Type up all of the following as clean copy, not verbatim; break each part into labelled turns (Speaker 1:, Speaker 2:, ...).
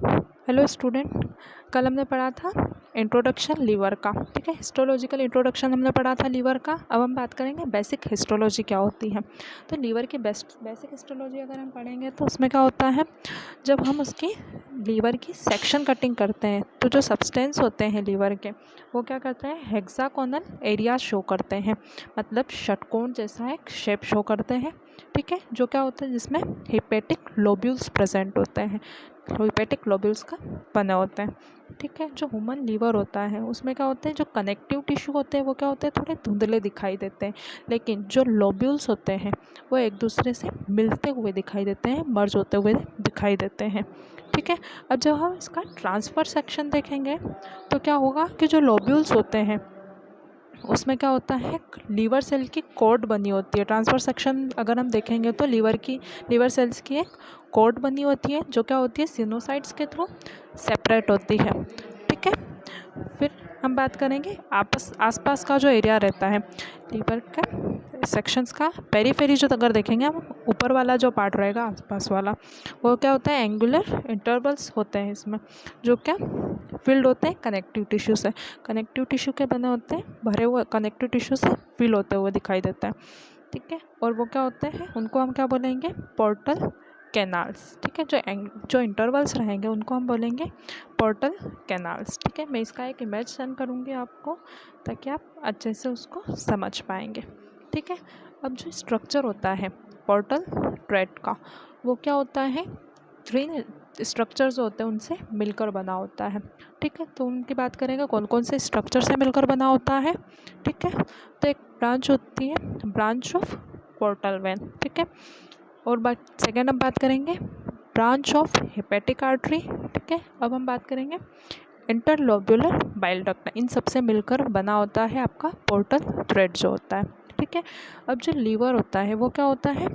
Speaker 1: Hello student, कल हमने पढ़ा था इंट्रोडक्शन लीवर का। ठीक है, हिस्टोलॉजिकल इंट्रोडक्शन हमने पढ़ा था लीवर का। अब हम बात करेंगे बेसिक हिस्टोलॉजी क्या होती है। तो लीवर की बेसिक हिस्टोलॉजी अगर हम पढ़ेंगे तो उसमें क्या होता है, जब हम उसकी लीवर की सेक्शन कटिंग करते हैं तो जो सब्सटेंस होते हैं लीवर के वो क्या करते हैं, हेक्सागोनल एरिया शो करते हैं, मतलब षटकोण जैसा एक शेप शो करते हैं। ठीक है, जो क्या होता है जिसमें हिपेटिक लोब्यूल्स प्रेजेंट होते हैं, हिपेटिक लोब्यूल्स का बने होते हैं। ठीक है, जो ह्यूमन लीवर होता है उसमें क्या होते हैं, जो कनेक्टिव टिश्यू होते हैं वो क्या होते हैं, थोड़े धुंधले दिखाई देते हैं, लेकिन जो लोब्यूल्स होते हैं वो एक दूसरे से मिलते हुए दिखाई देते हैं, मर्ज होते हुए दिखाई देते हैं। ठीक है, अब जब हम इसका ट्रांसफ़र सेक्शन देखेंगे तो क्या होगा कि जो लोब्यूल्स होते हैं उसमें क्या होता है, लीवर सेल की कॉर्ड बनी होती है। ट्रांसफर सेक्शन अगर हम देखेंगे तो लीवर सेल्स की एक कॉर्ड बनी होती है जो क्या होती है, सिनोसाइड्स के थ्रू सेपरेट होती है। ठीक है, फिर हम बात करेंगे आसपास का जो एरिया रहता है लीवर का सेक्शंस का, पेरीफेरी जो अगर देखेंगे हम, ऊपर वाला जो पार्ट रहेगा आसपास वाला, वो क्या होता है, एंगुलर इंटरवल्स होते हैं इसमें, जो क्या फिल्ड होते हैं कनेक्टिव टिश्यू से, कनेक्टिव टिश्यू के बने होते हैं, भरे हुए कनेक्टिव टिश्यू से फिल होते हुए दिखाई देता है। ठीक है, और वो क्या होते हैं, उनको हम क्या बोलेंगे, पोर्टल कैनाल्स। ठीक है, जो इंटरवल्स रहेंगे उनको हम बोलेंगे पोर्टल कैनाल्स। ठीक है, मैं इसका एक इमेज सेंड करूँगी आपको ताकि आप अच्छे से उसको समझ पाएंगे। ठीक है, अब जो स्ट्रक्चर होता है पोर्टल ट्रैक्ट का, वो क्या होता है, 3 स्ट्रक्चर्स होते हैं उनसे मिलकर बना होता है। ठीक है, तो उनकी बात करेंगे कौन कौन से स्ट्रक्चर से मिलकर बना होता है। ठीक है, तो एक ब्रांच होती है, ब्रांच ऑफ पोर्टल वेन। ठीक है, और सेकेंड हम बात करेंगे ब्रांच ऑफ हेपेटिक आर्टरी। ठीक है, अब हम बात करेंगे इंटरलोब्यूलर बाइल डक्ट। इन सबसे मिलकर बना होता है आपका पोर्टल थ्रेड जो होता है। ठीक है, अब जो लीवर होता है वो क्या होता है,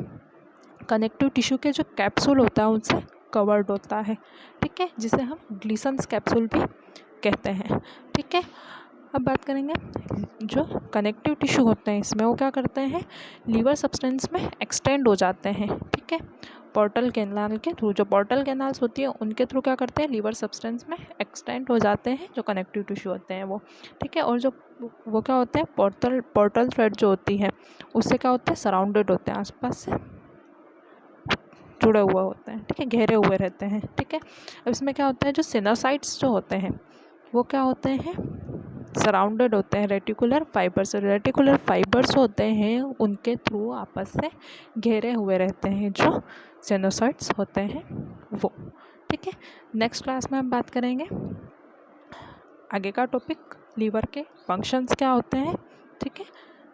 Speaker 1: कनेक्टिव टिश्यू के जो कैप्सूल होता है उनसे कवर्ड होता है। ठीक है, जिसे हम ग्लीसन्स कैप्सूल भी कहते हैं। ठीक है, अब बात करेंगे जो कनेक्टिव टिश्यू होते हैं इसमें वो क्या करते हैं, लीवर सब्सटेंस में एक्सटेंड हो जाते हैं। ठीक है, पोर्टल कैनाल के थ्रू, जो पोर्टल कैनाल्स होती है उनके थ्रू क्या करते हैं, लीवर सब्सटेंस में एक्सटेंड हो जाते हैं जो कनेक्टिव टिश्यू होते हैं वो। ठीक है, और जो वो क्या होते हैं, पोर्टल थ्रेड जो होती है उससे क्या होते हैं, सराउंडेड होते हैं, आसपास से जुड़े हुए होते हैं। ठीक है, घेरे हुए रहते हैं। ठीक है, अब इसमें क्या होता है, जो सिनोसाइट्स जो होते हैं वो क्या होते हैं, सराउंडेड होते हैं रेटिकुलर फाइबर्स। रेटिकुलर फाइबर्स होते हैं उनके थ्रू आपस से घेरे हुए रहते हैं जो सिनोसाइट्स होते हैं वो। ठीक है, नेक्स्ट क्लास में हम बात करेंगे आगे का टॉपिक, लीवर के फंक्शंस क्या होते हैं। ठीक है,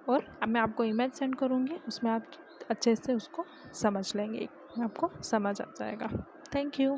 Speaker 1: और अब मैं आपको इमेज सेंड करूँगी, उसमें आप अच्छे से उसको समझ लेंगे, आपको समझ आ जाएगा। Thank you.